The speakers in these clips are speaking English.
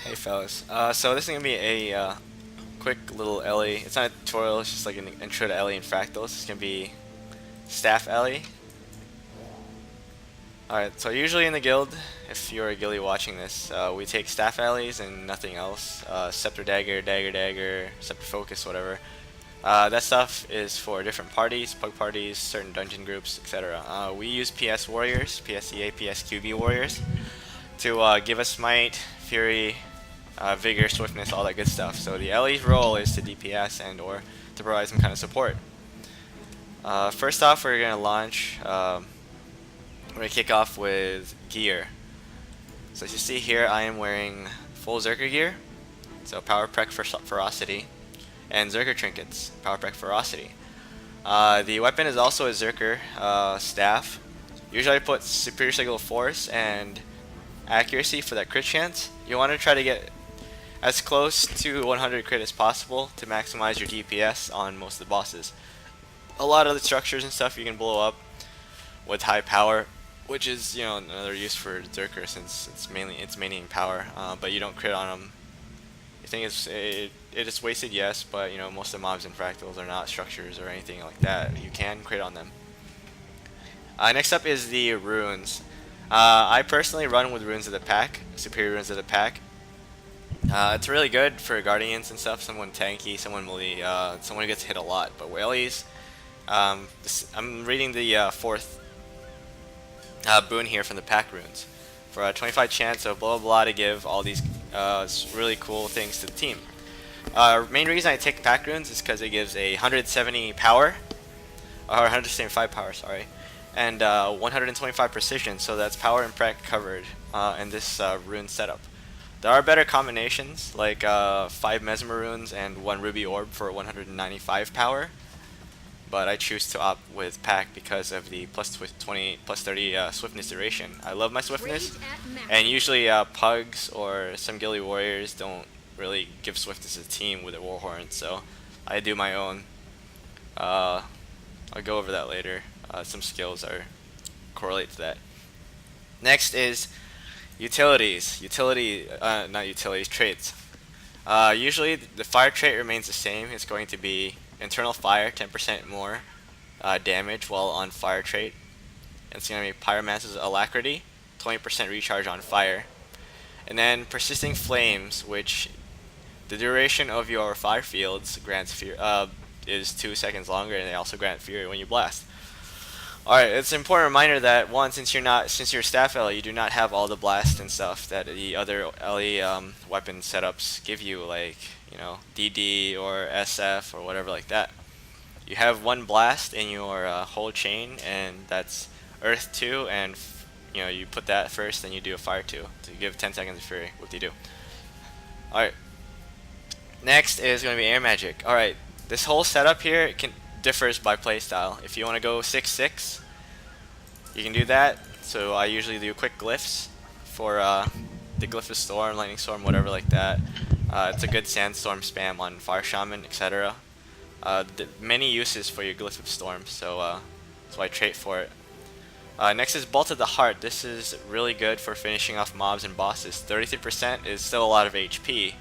Hey fellas, so this is gonna be a quick little Ellie. It's not a tutorial, it's just like an intro to Ellie and fractals. It's gonna be staff Ellie. Alright, so usually in the guild, if you're a guildie watching this, we take staff Ellies and nothing else. Scepter dagger, dagger dagger, scepter focus, whatever. That stuff is for different parties, pug parties, certain dungeon groups, etc. We use PS warriors, PSEA, PSQB warriors, to give us might, fury, vigor, swiftness, all that good stuff. So the Ellie's role is to DPS and or to provide some kind of support. First off, we're going to launch, we're going to kick off with gear. So as you see here, I am wearing full Zerker gear, so power prec for ferocity, and Zerker trinkets, power prec ferocity. The weapon is also a Zerker staff. Usually I put superior signal force and accuracy for that crit chance. You want to try to get as close to 100 crit as possible to maximize your DPS on most of the bosses. A lot of the structures and stuff you can blow up with high power, which is, you know, another use for Zerker since it's mainly in power, but you don't crit on them. You think it is wasted, yes, but you know most of the mobs in fractals are not structures or anything like that. You can crit on them. Next up is the runes. I personally run with runes of the pack, superior runes of the pack. It's really good for guardians and stuff. Someone tanky, someone melee, someone who gets hit a lot. But whalies, I'm reading the fourth boon here from the pack runes for a 25 chance of blah blah blah to give all these really cool things to the team. Main reason I take pack runes is because it gives a 170 power, or 175 power, sorry, and 125 precision. So that's power and prec covered in this rune setup. There are better combinations, like 5 Mesmer runes and 1 Ruby Orb for 195 power, but I choose to opt with pack because of the plus 20, plus 30 swiftness duration. I love my swiftness, and usually pugs or some guildie warriors don't really give swiftness to the team with their warhorn, so I do my own. I'll go over that later. Some skills are correlate to that. Next is utilities. Not utilities, traits. Usually the fire trait remains the same. It's going to be internal fire, 10% more damage while on fire trait. And it's going to be pyromancer's alacrity, 20% recharge on fire. And then persisting flames, which the duration of your fire fields grants is 2 seconds longer, and they also grant fury when you blast. Alright, it's an important reminder that one, since you're staff Ellie, you do not have all the blast and stuff that the other Ellie weapon setups give you, like, you know, DD or SF or whatever like that. You have one blast in your whole chain, and that's Earth 2, and you know, you put that first, then you do a Fire 2 to give 10 seconds of Fury. What do you do? Alright, next is going to be Air Magic. Alright, this whole setup here differs by playstyle. If you want to go 6-6, you can do that. So I usually do quick glyphs for the Glyph of Storm, Lightning Storm, whatever like that. It's a good Sandstorm spam on Fire Shaman, etc. Many uses for your Glyph of Storm, so that's why I trait for it. Next is Bolt of the Heart. This is really good for finishing off mobs and bosses. 33% is still a lot of HP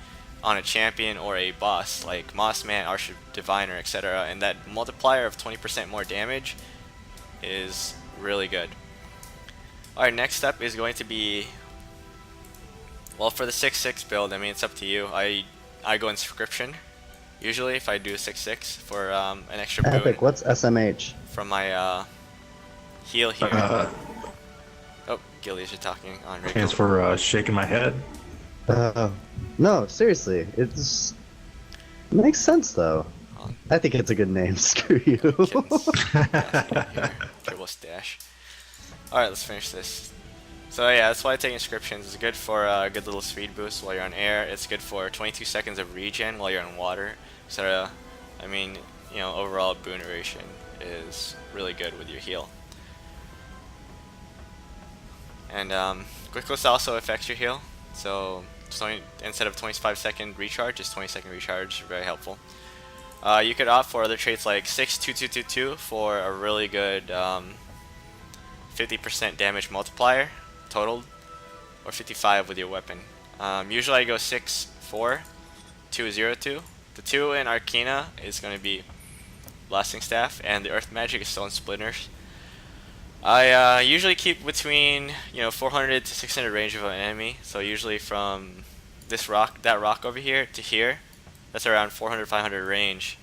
on a champion or a boss like Mossman, Archer Diviner, etc. And that multiplier of 20% more damage is really good. Alright, next up is going to be, well, for the 6-6 build, I mean, it's up to you. I go Inscription usually if I do 6-6 for an extra boon. Epic, what's SMH? From my heal here. Oh, Gillies are talking on radio. Thanks for shaking my head. No, seriously, it makes sense though. I think it's a good name. Screw you. Triple stash. Alright, let's finish this. So yeah, that's why I take inscriptions. It's good for a good little speed boost while you're on air. It's good for 22 seconds of regen while you're on water, etc. I mean, you know, overall boon duration is really good with your heal. And quick list also affects your heal. So instead of 25-second recharge, just 20-second recharge, very helpful. You could opt for other traits like 6-2-2-2-2 for a really good 50% damage multiplier totaled, or 55 with your weapon. Usually I go 6, 4, 2, 0, 2. The 2 in Arcana is going to be Blasting Staff, and the Earth Magic is Stone Splinters. I usually keep between 400 to 600 range of an enemy. So usually from that rock over here to here, that's around 400, 500 range.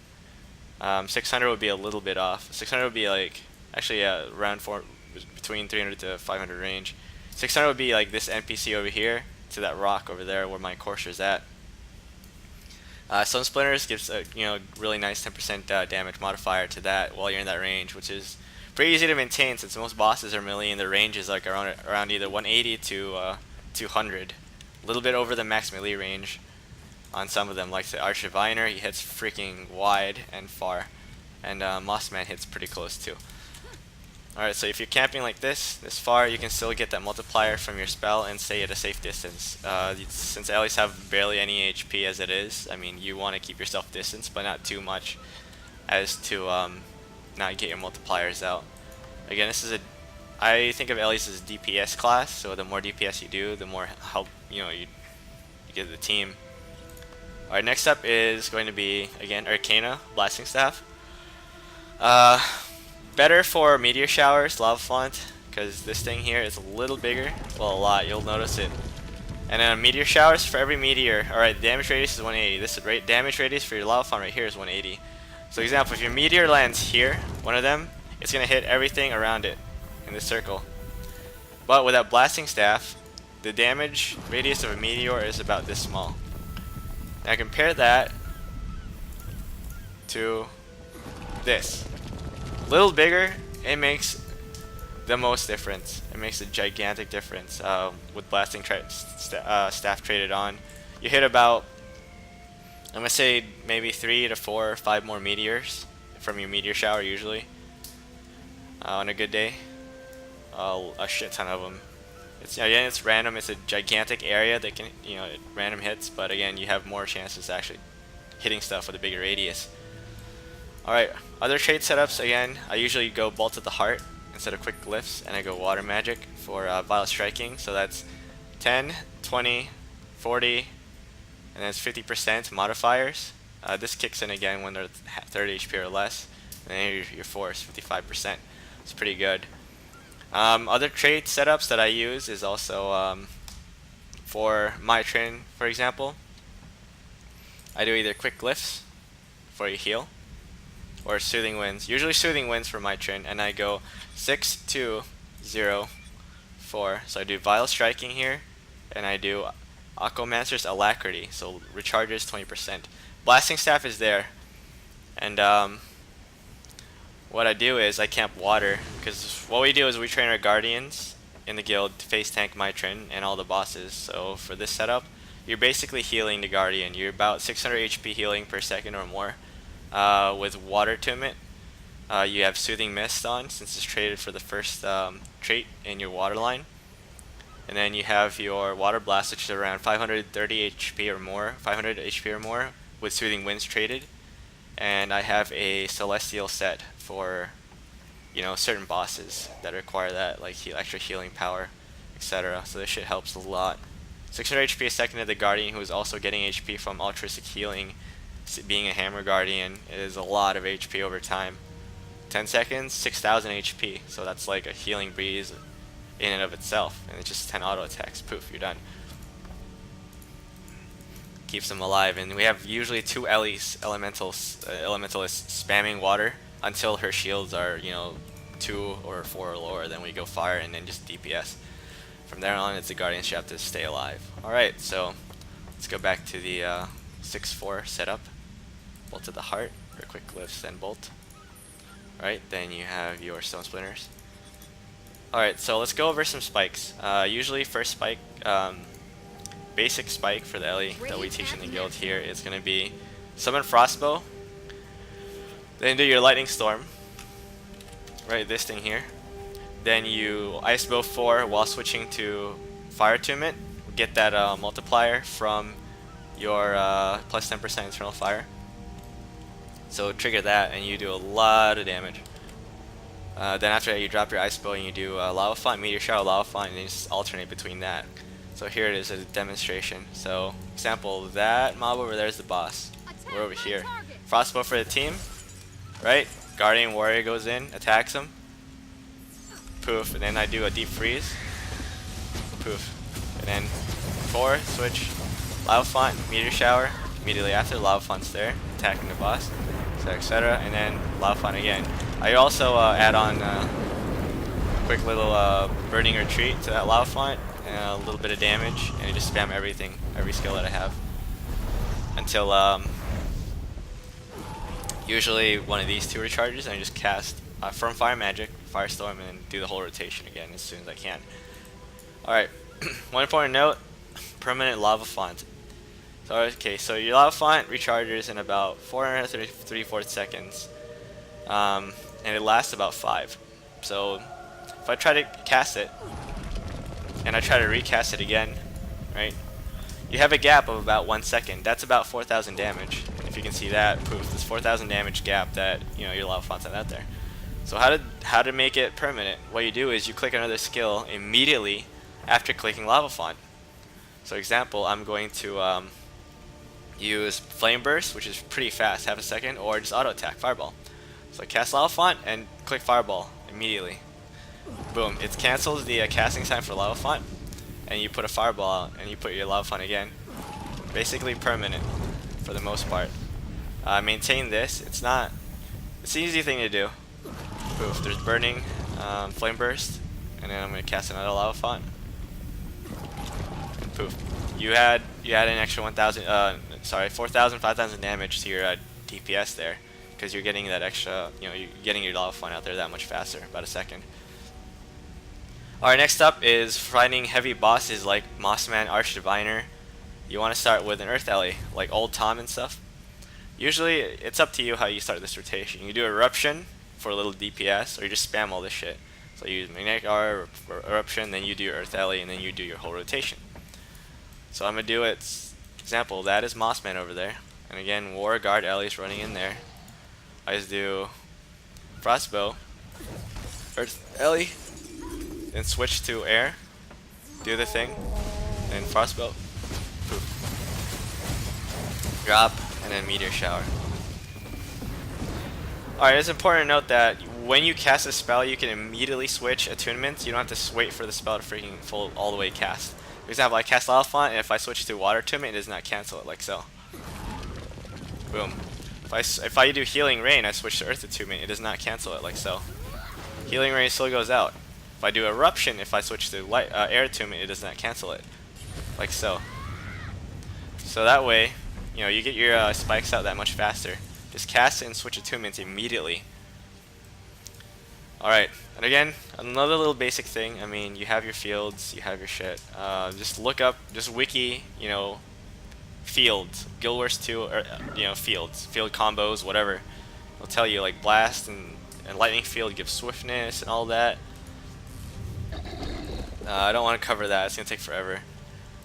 600 would be a little bit off. 600 would be like actually around between 300 to 500 range. 600 would be like this NPC over here to that rock over there where my courser's at. Stone Splinters gives a really nice 10% damage modifier to that while you're in that range, which is pretty easy to maintain since most bosses are melee and the range is like around either 180 to 200, a little bit over the max melee range on some of them. Like the Arch Diviner, he hits freaking wide and far, and Mossman hits pretty close too. Alright, so if you're camping like this far, you can still get that multiplier from your spell and stay at a safe distance. Since allies have barely any HP as it is, I mean, you want to keep yourself distance, but not too much as to not get your multipliers out. Again, I think of Ellie's as DPS class, so the more DPS you do, the more help you give the team. Alright, next up is going to be, again, Arcana, Blasting Staff. Better for meteor showers, lava font, because this thing here is a little bigger. Well, a lot, you'll notice it. And then meteor showers, for every meteor, alright, damage radius is 180. This damage radius for your lava font right here is 180. So example, if your meteor lands here, one of them, it's going to hit everything around it in this circle. But with that blasting staff, the damage radius of a meteor is about this small. Now compare that to this. A little bigger, it makes the most difference. It makes a gigantic difference with blasting staff traded on. You hit about, I'm going to say maybe 3 to 4 or 5 more meteors from your meteor shower usually on a good day. A shit ton of them. Again, it's random. It's a gigantic area that can, it random hits, but again, you have more chances of actually hitting stuff with a bigger radius. Alright, other trait setups, again, I usually go Bolt of the Heart instead of Quick Glyphs, and I go Water Magic for Vile Striking, so that's 10, 20, 40, and then it's 50% modifiers. This kicks in again when they're 30 HP or less, and then your force, 55%. It's pretty good. Other trait setups that I use is also for my train, for example. I do either Quick Glyphs for your heal, or Soothing Winds. Usually Soothing Winds for my train, and I go 6, 2, 0, 4. So I do Vile Striking here, and I do Aquamancer's Alacrity, so recharges 20%. Blasting Staff is there, and what I do is I camp water, because what we do is we train our guardians in the guild to face tank Mitrin and all the bosses. So for this setup, you're basically healing the guardian. You're about 600 HP healing per second or more with water to you have Soothing Mist on, since it's traded for the first trait in your water line. And then you have your Water Blast, which is around 530 HP or more, 500 HP or more, with Soothing Winds traded. And I have a Celestial set for certain bosses that require that, like extra healing power, etc. So this shit helps a lot. 600 HP a second to the Guardian, who is also getting HP from altruistic healing. Being a Hammer Guardian, it is a lot of HP over time. 10 seconds, 6,000 HP, so that's like a healing breeze in and of itself, and it's just 10 auto attacks. Poof, you're done. Keeps them alive, and we have usually 2 elementalists spamming water until her shields are 2 or 4 or lower. Then we go fire and then just DPS. From there on, it's the Guardian's job to stay alive. Alright, so let's go back to the 6-4 setup. Bolt of the Heart, or Quick Glyphs, then Bolt. Alright, then you have your Stone Splinters. Alright, so let's go over some spikes. Usually first spike, basic spike for the Ellie that we teach in the guild here is going to be Summon Frostbow, then do your Lightning Storm, right, this thing here. Then you Ice Bow 4 while switching to Fire Attunement, get that multiplier from your plus 10% Internal Fire. So trigger that and you do a lot of damage. Then after that you drop your Ice Bow and you do Lava Font, Meteor Shower, Lava Font, and you just alternate between that. So here it is as a demonstration. So example, that mob over there is the boss. We're over here. Frostbow for the team, right? Guardian Warrior goes in, attacks him. Poof, and then I do a deep freeze. Poof. And then 4, switch, Lava Font, Meteor Shower. Immediately after, Lava Font's there, attacking the boss, etc. And then Lava Font again. I also add on a quick little Burning Retreat to that Lava Font, and a little bit of damage, and I just spam everything, every skill that I have. Until usually one of these two recharges, and I just cast Firm Fire Magic, Firestorm, and then do the whole rotation again as soon as I can. Alright, one important note, permanent Lava Font. So, okay, so your Lava Font recharges in about 434 seconds, and it lasts about 5. So, if I try to cast it, and I try to recast it again, right, you have a gap of about 1 second. That's about 4,000 damage. If you can see that, poof, this 4,000 damage gap that, you know, your Lava Font's out there. So how to make it permanent? What you do is you click another skill immediately after clicking Lava Font. So example, I'm going to use Flame Burst, which is pretty fast, half a second, or just auto attack, Fireball. So I cast Lava Font and click Fireball immediately. Boom, it cancels the casting time for Lava Font, and you put a Fireball out, and you put your Lava Font again. Basically permanent for the most part. Maintain this. It's an easy thing to do. Poof, there's Burning, Flame Burst, and then I'm going to cast another Lava Font. And poof. You add an extra 4,000, 5,000 damage to your DPS there, because you're getting that extra, you know, you're getting your Lava Font out there that much faster, about a second. Alright, next up is fighting heavy bosses like Mossman, Archdiviner. You want to start with an Earth Ele, like Old Tom and stuff. Usually, it's up to you how you start this rotation. You do Eruption for a little DPS, or you just spam all this shit. So you use Magnetic Aura, Eruption, then you do your Earth Ele, and then you do your whole rotation. So I'm going to do it, example, that is Mossman over there. And again, War Guard Ele is running in there. I just do Frostbow, Earth Ele, then switch to Air, do the thing, then Frostbow, poof, drop, and then Meteor Shower. Alright, it's important to note that when you cast a spell, you can immediately switch attunements. You don't have to wait for the spell to freaking full all the way cast. For example, I cast Lava Font, and if I switch to Water Attunement, it does not cancel it, like so. Boom. If I do Healing Rain, I switch to Earth Attunement, it does not cancel it, like so. Healing Rain still goes out. If I do Eruption, if I switch to Air Attunement, it does not cancel it, like so. So that way, you know, you get your spikes out that much faster. Just cast it and switch attunements immediately. Alright, and again, another little basic thing. I mean, you have your fields, you have your shit. Just look up, just wiki, you know, fields, Guild Wars 2, or, you know, fields, field combos, whatever. It'll tell you, like, Blast and Lightning Field gives swiftness and all that. I don't want to cover that, it's going to take forever.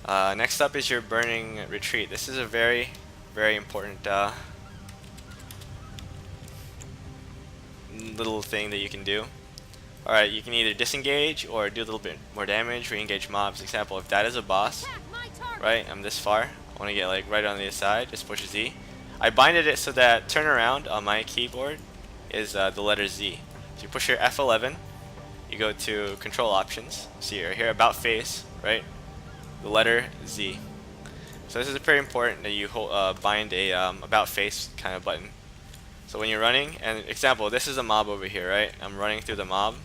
Next up is your Burning Retreat. This is a very, very important little thing that you can do. Alright, you can either disengage or do a little bit more damage, re-engage mobs. Example, if that is a boss, right, I'm this far, I want to get like right on the side, just push Z. I binded it so that turnaround on my keyboard is the letter Z. So you push your F11, you go to control options, see here about face, right, the letter Z. So this is pretty important that you bind a about face kind of button. So when you're running, and example, this is a mob over here, right? I'm running through the mob,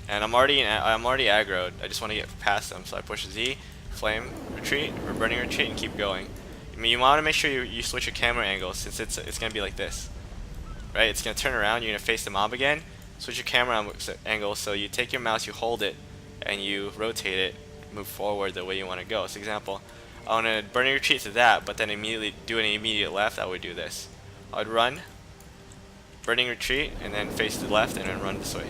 and I'm already aggroed. I just want to get past them, so I push Z, Flame Retreat, or Burning Retreat, and keep going. I mean, you want to make sure you switch your camera angle, since it's gonna be like this, right? It's gonna turn around. You're gonna face the mob again. Switch your camera angle, so you take your mouse, you hold it, and you rotate it, move forward the way you want to go. So example, I want to Burning Retreat to that, but then immediately do an immediate left. I would do this. I would run, Burning Retreat, and then face to the left, and then run this way.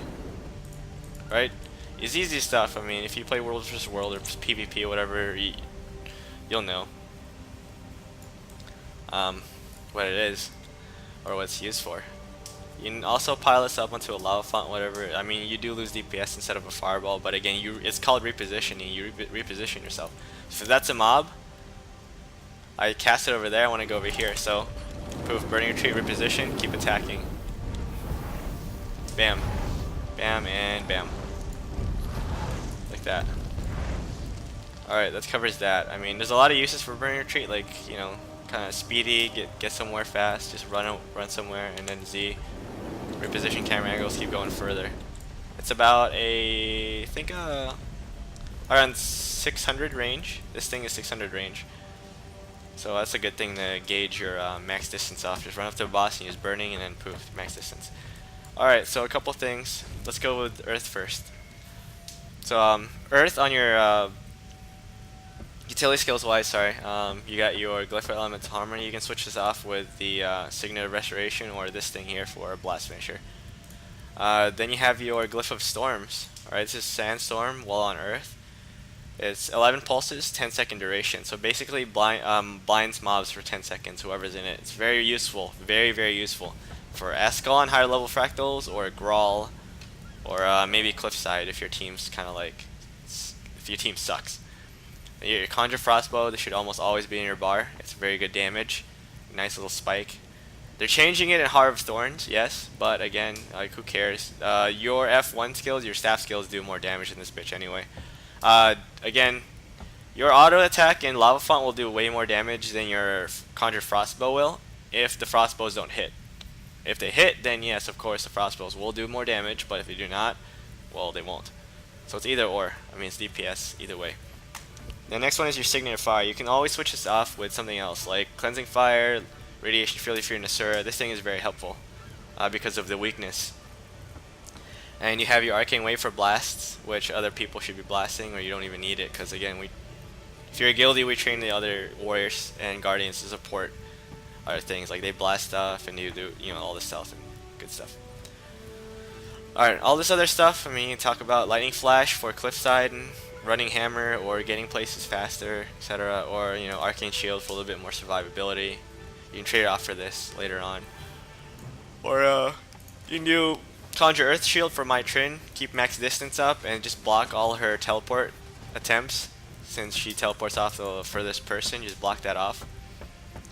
Right? It's easy stuff. I mean, if you play World vs. World or PvP or whatever, you'll know what it is or what it's used for. You can also pile this up onto a lava font, whatever. I mean, you do lose DPS instead of a fireball, but again, it's called repositioning. You reposition yourself. So if that's a mob, I cast it over there, I want to go over here. So, poof, burning retreat, reposition, keep attacking. Bam. Bam, and bam. Like that. Alright, that covers that. I mean, there's a lot of uses for burning retreat, like, you know, kind of speedy, get somewhere fast, just run somewhere, and then Z. Reposition camera angles, keep going further. It's about I think around 600 range. This thing is 600 range. So that's a good thing to gauge your max distance off. Just run up to a boss and use burning and then poof, max distance. Alright, so a couple things. Let's go with Earth first. So Earth on your utility skills wise, you got your Glyph Elemental Harmony. You can switch this off with the Signet of Restoration or this thing here for a Blast Finisher. Then you have your Glyph of Storms. Alright, this is Sandstorm while on Earth. It's 11 pulses, 10-second duration. So basically blinds mobs for 10 seconds, whoever's in it. It's very useful, very, very useful. For Ascalon, higher level fractals, or Grawl, or maybe Cliffside if your team's kind of like, if your team sucks. Your Conjure Frostbow, this should almost always be in your bar. It's very good damage. Nice little spike. They're changing it in Heart of Thorns, yes, but again, like who cares? Your F1 skills, your staff skills do more damage than this bitch anyway. Again, your auto attack in Lava Font will do way more damage than your Conjure Frostbow will if the Frostbows don't hit. If they hit, then yes, of course, the Frostbows will do more damage, but if they do not, well, they won't. So it's either or. I mean, it's DPS either way. The next one is your Signet of Fire. You can always switch this off with something else, like Cleansing Fire, Radiation Field if you're Nasura. This thing is very helpful because of the weakness. And you have your Arcane Wave for blasts, which other people should be blasting, or you don't even need it, because again, if you're a guildie, we train the other warriors and guardians to support other things, like they blast stuff and you do, you know, all this stuff and good stuff. Alright, all this other stuff, I mean, you can talk about Lightning Flash for Cliffside and Running Hammer or getting places faster, etc., or, you know, Arcane Shield for a little bit more survivability. You can trade it off for this later on. Or you can do Conjure Earth Shield for my Trin, keep max distance up, and just block all her teleport attempts. Since she teleports off the furthest person, just block that off.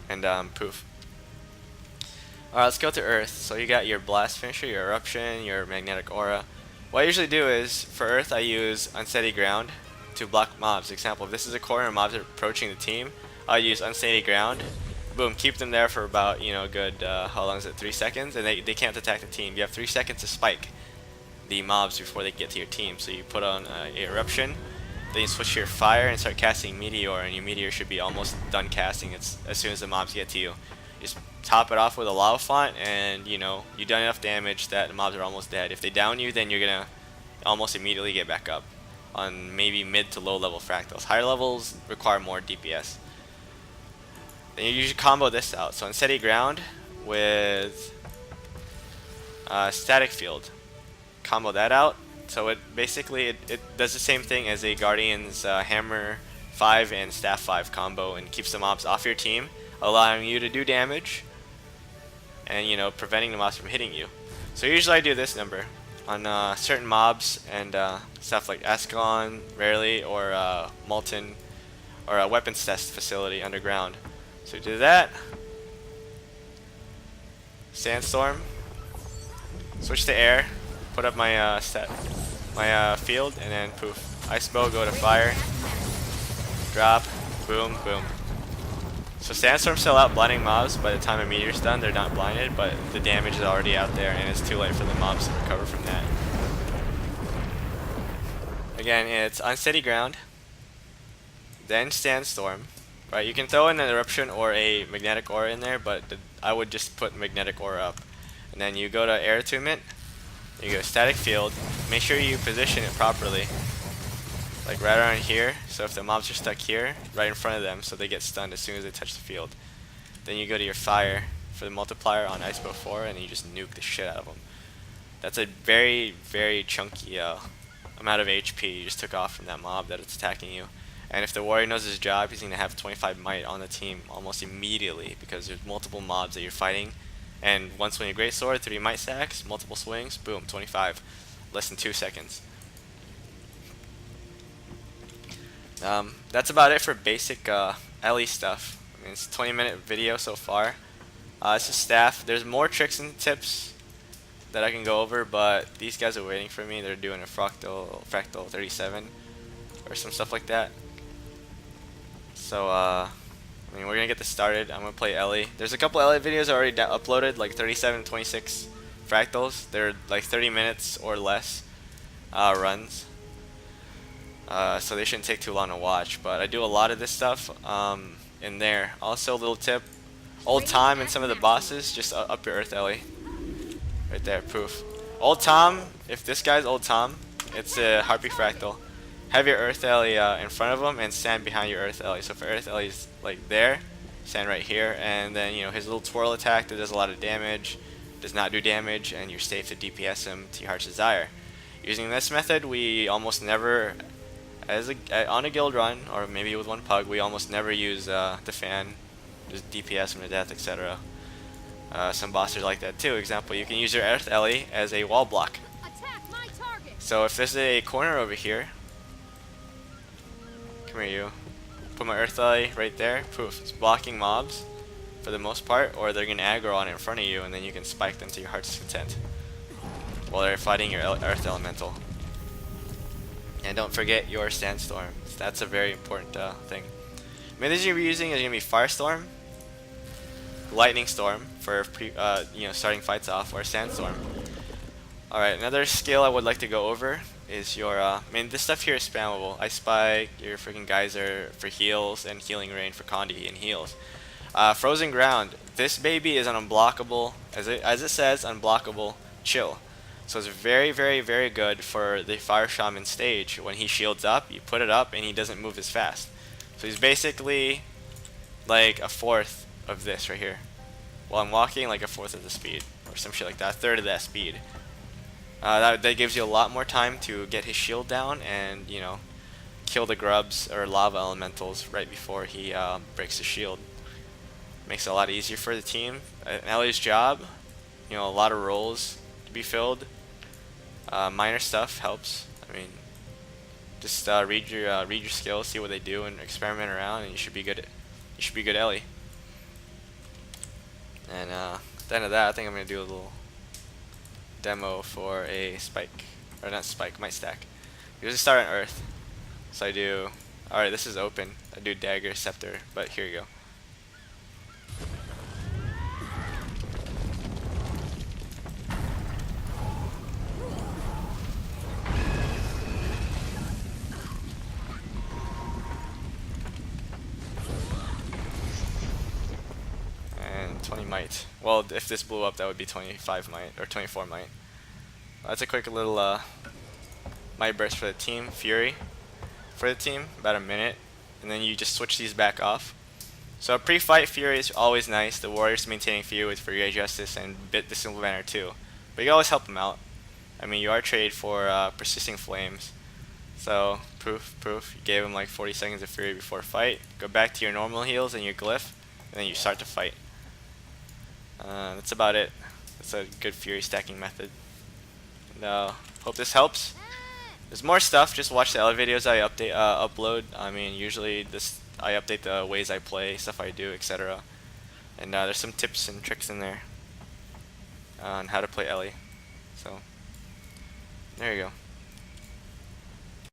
And poof. Alright, let's go to Earth. So you got your Blast Finisher, your Eruption, your Magnetic Aura. What I usually do is, for Earth, I use Unsteady Ground to block mobs. Example, if this is a corner and mobs are approaching the team, I'll use Unsteady Ground. Boom, keep them there for about, you know, good, how long is it, 3 seconds? And they can't attack the team. You have 3 seconds to spike the mobs before they get to your team. So you put on Eruption, then you switch to your Fire and start casting Meteor, and your Meteor should be almost done casting as soon as the mobs get to you. Just top it off with a Lava Font, and, you know, you've done enough damage that the mobs are almost dead. If they down you, then you're going to almost immediately get back up on maybe mid to low level fractals. Higher levels require more DPS. Then you usually combo this out. So Unsteady Ground with Static Field. Combo that out. So it basically it does the same thing as a Guardian's Hammer 5 and Staff 5 combo, and keeps the mobs off your team, allowing you to do damage and, you know, preventing the mobs from hitting you. So usually I do this number on certain mobs and stuff like Ascalon, rarely, or Molten, or a weapons test facility underground. So do that. Sandstorm. Switch to air. Put up my field, and then poof. Ice Bow, go to fire. Drop. Boom, boom. So Sandstorm's still out blinding mobs. By the time a meteor's done, they're not blinded, but the damage is already out there, and it's too late for the mobs to recover from that. Again, it's Unsteady Ground, then Sandstorm. Right, you can throw in an Eruption or a Magnetic Aura in there, but I would just put Magnetic Aura up. And then you go to Air Attunement, you go Static Field, make sure you position it properly, like right around here, so if the mobs are stuck here, right in front of them, so they get stunned as soon as they touch the field. Then you go to your Fire for the multiplier on Ice Bow 4, and you just nuke the shit out of them. That's a very, very chunky amount of HP you just took off from that mob that it's attacking you. And if the warrior knows his job, he's going to have 25 might on the team almost immediately, because there's multiple mobs that you're fighting, And one swing of greatsword, 3 might stacks, multiple swings, boom, 25. Less than 2 seconds. That's about it for basic Ele stuff. I mean, it's a 20-minute video so far. It's just staff. There's more tricks and tips that I can go over, but these guys are waiting for me. They're doing a fractal 37 or some stuff like that. So I mean, we're gonna get this started. I'm gonna play Ele. There's a couple Ele videos already uploaded, like 37 and 26 fractals. They're like 30 minutes or less runs. So they shouldn't take too long to watch, but I do a lot of this stuff in there. Also, a little tip: Old Tom and some of the bosses, just up your Earth Ele. Right there, proof. Old Tom, if this guy's Old Tom, it's a Harpy Fractal. Have your Earth Ele in front of him and stand behind your Earth Ele. So if Earth Ele is like there, stand right here, and then his little twirl attack that does a lot of damage, does not do damage, and you're safe to DPS him to your heart's desire. Using this method, we almost never, on a guild run, or maybe with one pug, we almost never use the fan, just DPS him to death, etc. Some bosses are like that too. Example, you can use your Earth Ele as a wall block. So if there's a corner over here, come here you, put my Earth Ele right there, poof, it's blocking mobs for the most part, or they're going to aggro on it in front of you, and then you can spike them to your heart's content while they're fighting your Earth Elemental. And don't forget your Sandstorm. That's a very important thing. Methods you're using is going to be Firestorm, Lightning Storm for starting fights off, or Sandstorm. Alright, another skill I would like to go over is your, I mean, this stuff here is spammable. Ice Spike, your freaking Geyser for heals, and Healing Rain for Condi and heals. Frozen Ground, this baby is an unblockable, as it says, unblockable chill. So it's very, very, very good for the Fire Shaman stage. When he shields up, you put it up, and he doesn't move as fast. So he's basically like a fourth of this right here. While I'm walking, like a fourth of the speed, or some shit like that, a third of that speed. That gives you a lot more time to get his shield down and, kill the grubs or lava elementals right before he breaks his shield. Makes it a lot easier for the team. Ele's job, a lot of roles to be filled. Minor stuff helps. I mean, just read your skills, see what they do, and experiment around, and you should be good. You should be good Ele. And at the end of that, I think I'm gonna do a little demo for a spike, or not spike, might stack. Usually start on Earth, so I do. Alright, this is open. I do dagger, scepter, but here you go. And 20 might. Well, if this blew up, that would be 25 might, or 24 might. That's a quick little might burst for the team. Fury for the team, about a minute, and then you just switch these back off. So pre-fight Fury is always nice. The warrior's maintaining Fury with Fury Justice and bit the Simple Banner too. But you always help them out. I mean, you are traded for Persisting Flames. So proof, you gave him like 40 seconds of Fury before fight. Go back to your normal heals and your glyph, and then you start to fight. That's about it. That's a good Fury stacking method. And, hope this helps. There's more stuff. Just watch the Ele videos I upload. I mean, usually I update the ways I play, stuff I do, etc. And there's some tips and tricks in there on how to play Ele. So there you go.